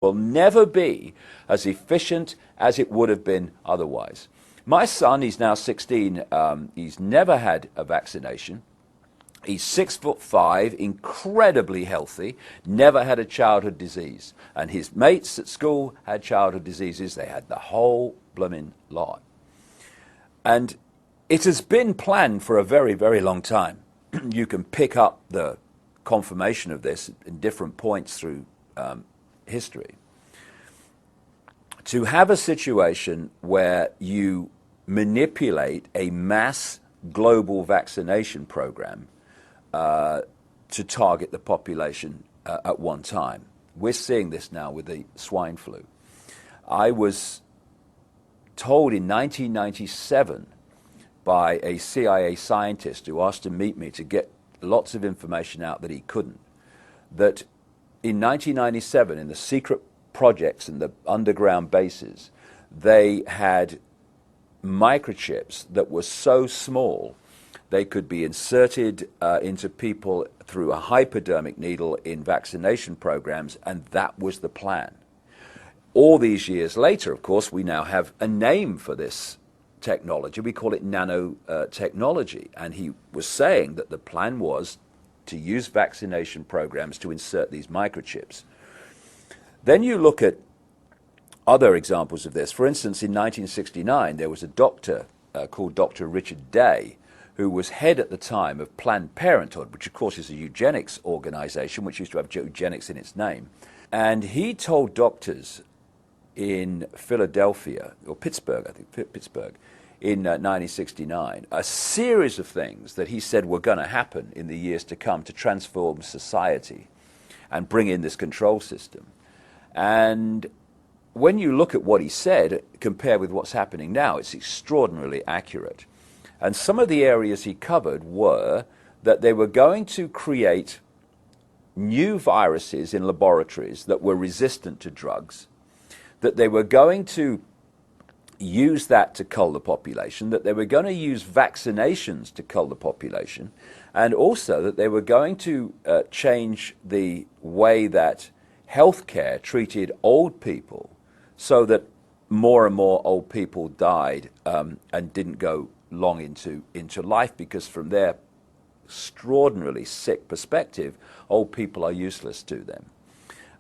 will never be as efficient as it would have been otherwise. My son, he's now 16, he's never had a vaccination. He's 6'5", incredibly healthy, never had a childhood disease. And his mates at school had childhood diseases. They had the whole blooming lot. And it has been planned for a very, very long time. You can pick up the confirmation of this in different points through history. To have a situation where you manipulate a mass global vaccination program to target the population at one time. We're seeing this now with the swine flu. I was told in 1997 by a CIA scientist who asked to meet me to get lots of information out that he couldn't, that in 1997 in the secret projects and the underground bases, they had microchips that were so small they could be inserted into people through a hypodermic needle in vaccination programs, and that was the plan. All these years later, of course, we now have a name for this technology. We call it nanotechnology. And he was saying that the plan was to use vaccination programs to insert these microchips. Then you look at other examples of this. For instance, in 1969, there was a doctor called Dr. Richard Day, who was head at the time of Planned Parenthood, which of course is a eugenics organization, which used to have eugenics in its name. And he told doctors in Philadelphia, or Pittsburgh, I think, Pittsburgh, in 1969, a series of things that he said were going to happen in the years to come to transform society and bring in this control system. And when you look at what he said, compared with what's happening now, it's extraordinarily accurate. And some of the areas he covered were that they were going to create new viruses in laboratories that were resistant to drugs, that they were going to use that to cull the population, that they were going to use vaccinations to cull the population, and also that they were going to change the way that healthcare treated old people so that more and more old people died and didn't go long into life, because from their extraordinarily sick perspective, old people are useless to them.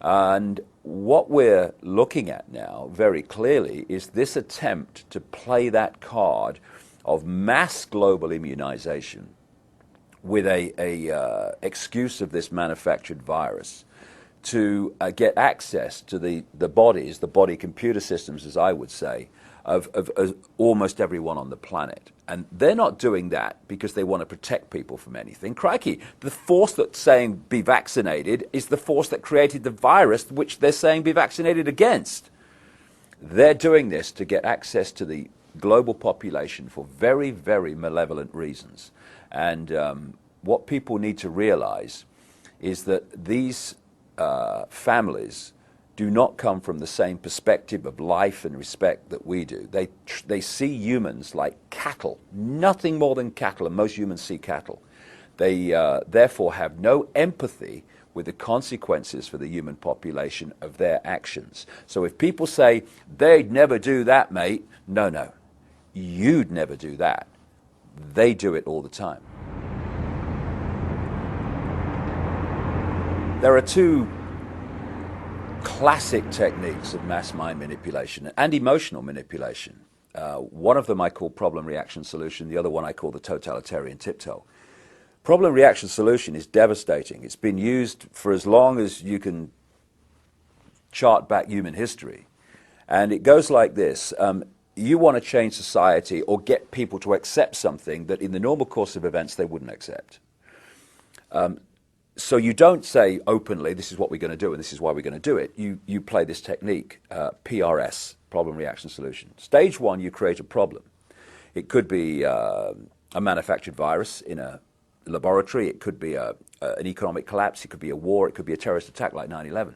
And what we're looking at now very clearly is this attempt to play that card of mass global immunization with a excuse of this manufactured virus to get access to the bodies, the body computer systems, as I would say, of almost everyone on the planet. And they're not doing that because they want to protect people from anything. Crikey, the force that's saying be vaccinated is the force that created the virus which they're saying be vaccinated against. They're doing this to get access to the global population for very, very malevolent reasons. And what people need to realize is that these families do not come from the same perspective of life and respect that we do. They see humans like cattle, nothing more than cattle, and most humans see cattle. They therefore have no empathy with the consequences for the human population of their actions. So if people say, they'd never do that, mate, no, you'd never do that. They do it all the time. There are two classic techniques of mass mind manipulation and emotional manipulation. One of them I call problem, reaction, solution. The other one I call the totalitarian tiptoe. Problem, reaction, solution is devastating. It's been used for as long as you can chart back human history. And it goes like this. You want to change society or get people to accept something that in the normal course of events they wouldn't accept. So you don't say openly, this is what we're going to do and this is why we're going to do it. You play this technique, PRS, problem, reaction, solution. Stage one, you create a problem. It could be a manufactured virus in a laboratory. It could be an economic collapse. It could be a war. It could be a terrorist attack like 9/11.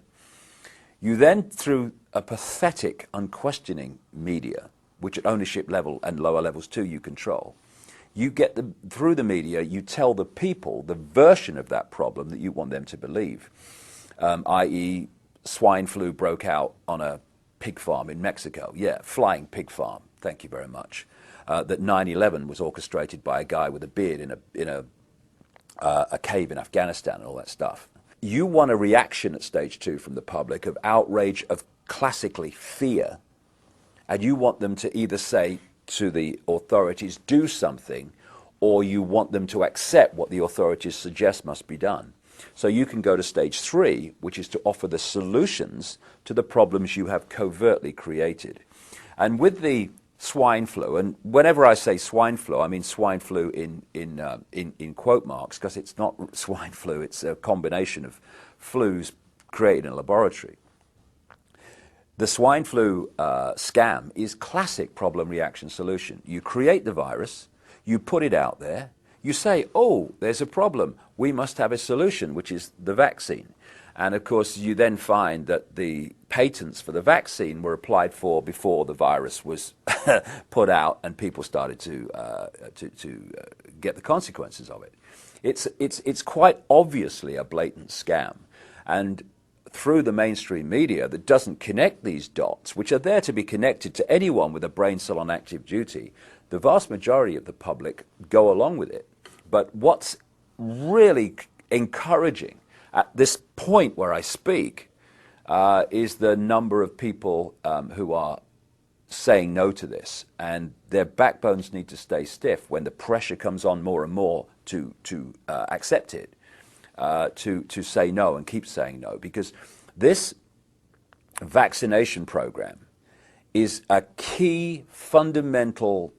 You then, through a pathetic, unquestioning media, which at ownership level and lower levels too you control, you get through the media, you tell the people the version of that problem that you want them to believe, i.e. swine flu broke out on a pig farm in Mexico. Yeah, flying pig farm. Thank you very much. That 9/11 was orchestrated by a guy with a beard in a cave in Afghanistan and all that stuff. You want a reaction at stage 2 from the public of outrage, of classically fear, and you want them to either say to the authorities, do something, or you want them to accept what the authorities suggest must be done. So you can go to stage 3, which is to offer the solutions to the problems you have covertly created. And with the swine flu, and whenever I say swine flu, I mean swine flu in quote marks, because it's not swine flu, it's a combination of flus created in a laboratory. The swine flu scam is classic problem reaction solution. You create the virus, you put it out there, you say, oh, there's a problem, we must have a solution, which is the vaccine. And of course, you then find that the patents for the vaccine were applied for before the virus was put out, and people started to get the consequences of it. It's quite obviously a blatant scam, and through the mainstream media that doesn't connect these dots, which are there to be connected to anyone with a brain cell on active duty, the vast majority of the public go along with it. But what's really encouraging at this point where I speak is the number of people who are saying no to this, and their backbones need to stay stiff when the pressure comes on more and more to accept it, to say no and keep saying no, because this vaccination program is a key fundamental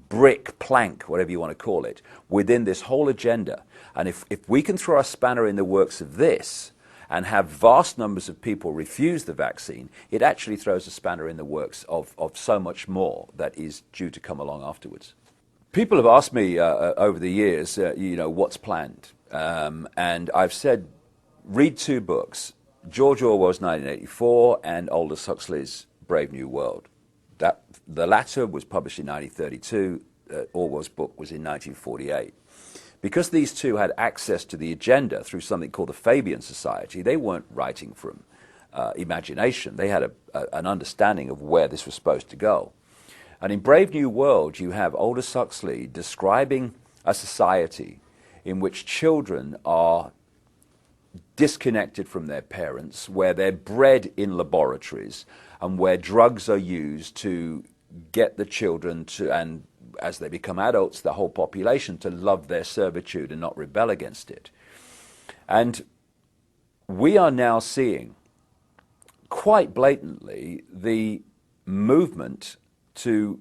brick, plank, whatever you want to call it, within this whole agenda. And if we can throw a spanner in the works of this and have vast numbers of people refuse the vaccine, it actually throws a spanner in the works of so much more that is due to come along afterwards. People have asked me over the years, what's planned? And I've said, read 2 books, George Orwell's 1984 and Aldous Huxley's Brave New World. The latter was published in 1932, Orwell's book was in 1948. Because these two had access to the agenda through something called the Fabian Society, they weren't writing from imagination. They had an understanding of where this was supposed to go. And in Brave New World, you have Aldous Huxley describing a society in which children are disconnected from their parents, where they're bred in laboratories, and where drugs are used to get the children to, and as they become adults, the whole population, to love their servitude and not rebel against it. And we are now seeing quite blatantly the movement to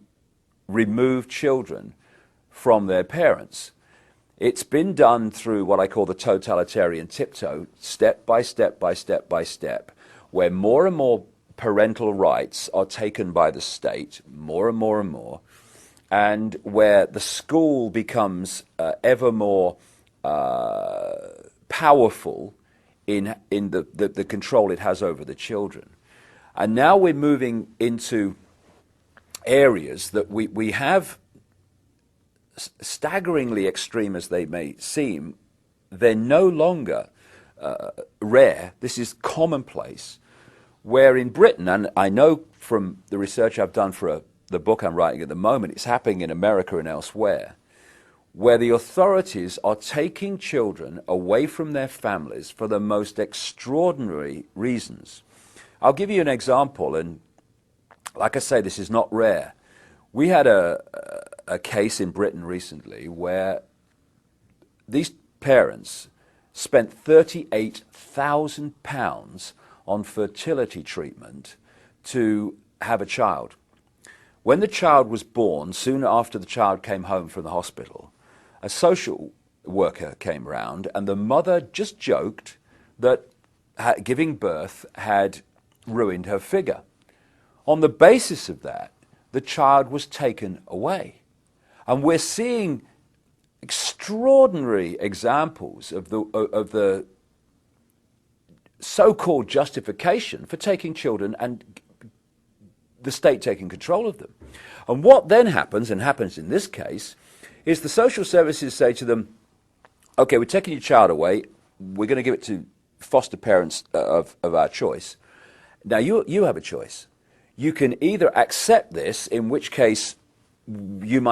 remove children from their parents. It's been done through what I call the totalitarian tiptoe, step by step by step by step, where more and more parental rights are taken by the state, more and more and more, and where the school becomes ever more powerful in the control it has over the children. And now we're moving into areas that we have, staggeringly extreme as they may seem, they're no longer rare. This is commonplace. Where in Britain, and I know from the research I've done for the book I'm writing at the moment, it's happening in America and elsewhere, where the authorities are taking children away from their families for the most extraordinary reasons. I'll give you an example, and like I say, this is not rare. We had a case in Britain recently where these parents spent £38,000 on fertility treatment to have a child. When the child was born, soon after the child came home from the hospital, a social worker came round, and the mother just joked that giving birth had ruined her figure. On the basis of that, the child was taken away. And we're seeing extraordinary examples of the so-called justification for taking children and the state taking control of them. And what then happens, and happens in this case, is the social services say to them, okay, we're taking your child away, we're going to give it to foster parents of our choice. Now, you have a choice. You can either accept this, in which case you might